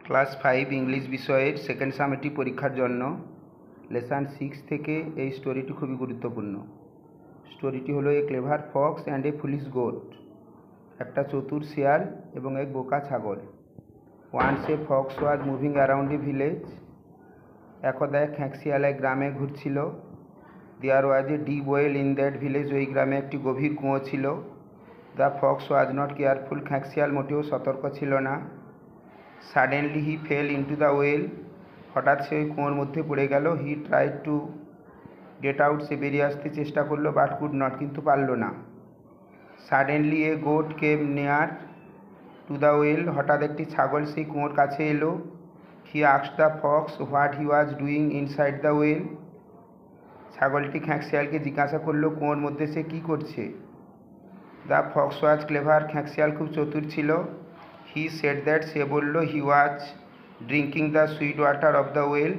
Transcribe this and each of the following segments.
Class 5 English বিষয়ের second summative পরীক্ষার জন্য লেসন 6 থেকে এই স্টোরিটি খুবই গুরুত্বপূর্ণ। স্টোরিটি হলো a clever fox and a foolish goat. একটা চতুর শিয়াল এবং এক বোকা ছাগল। Once a fox was moving around a village. একদা এক খ্যাঁকশিয়াল এক গ্রামে ঘুরছিল। There was a deep well in that village. ওই গ্রামে একটি গভীর কুঁয়ো ছিল। The fox was not careful. খ্যাঁকশিয়াল মোটেও সতর্ক ছিল না। Suddenly he fell into the well. হঠাৎ সে ওই কুয়োর মধ্যে পড়ে গেল। He tried to get out. সে বেরিয়ে আসতে চেষ্টা করলো, বাট কুড নট, কিন্তু পারল না। Suddenly a goat came near to the well. হঠাৎ একটি ছাগল সেই কুয়োর কাছে এলো। He asked the fox what he was doing inside the well. ছাগলটি খ্যাঁকশিয়ালকে জিজ্ঞাসা করলো কুয়োর মধ্যে সে কী করছে। The fox was clever. খ্যাঁকশিয়াল খুব চতুর ছিল। হি সেড দ্যাট, সে বলল, he was drinking the sweet water of the well.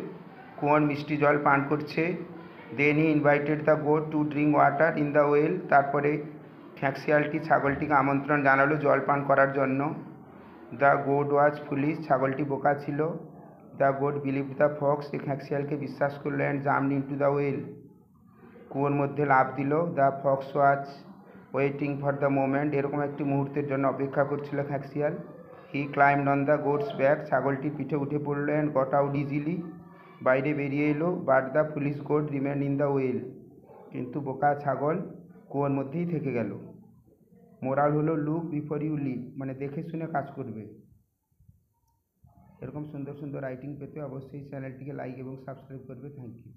কুয়োর মিষ্টি জল পান করছে। Then he invited the goat to drink water in the well. তারপরে খ্যাঁকশিয়ালটি ছাগলটিকে আমন্ত্রণ জানালো জল পান করার জন্য। The goat was foolish. ছাগলটি বোকা ছিল। The goat believe the fox. সে খ্যাঁকশিয়ালকে বিশ্বাস করলো and jumped into the well. কুয়োর মধ্যে লাফ দিল। The fox was waiting for the moment. এরকম একটি মুহূর্তের জন্য অপেক্ষা করছিল খ্যাঁকশিয়াল। He climbed on the goat's back. ছাগলটির পিঠে উঠে পড়লো অ্যান্ড গট আউট ইজিলি। বাইরে বেরিয়ে এলো। But the foolish goat রিমেন্ড in the well. কিন্তু বোকা ছাগল কুয়োর মধ্যেই থেকে গেল। মোরাল হলো লুক বিফোর ইউ লিভ, মানে দেখে শুনে কাজ করবে। এরকম সুন্দর সুন্দর রাইটিং পেতে অবশ্যই চ্যানেলটিকে লাইক এবং সাবস্ক্রাইব করবে। Thank you.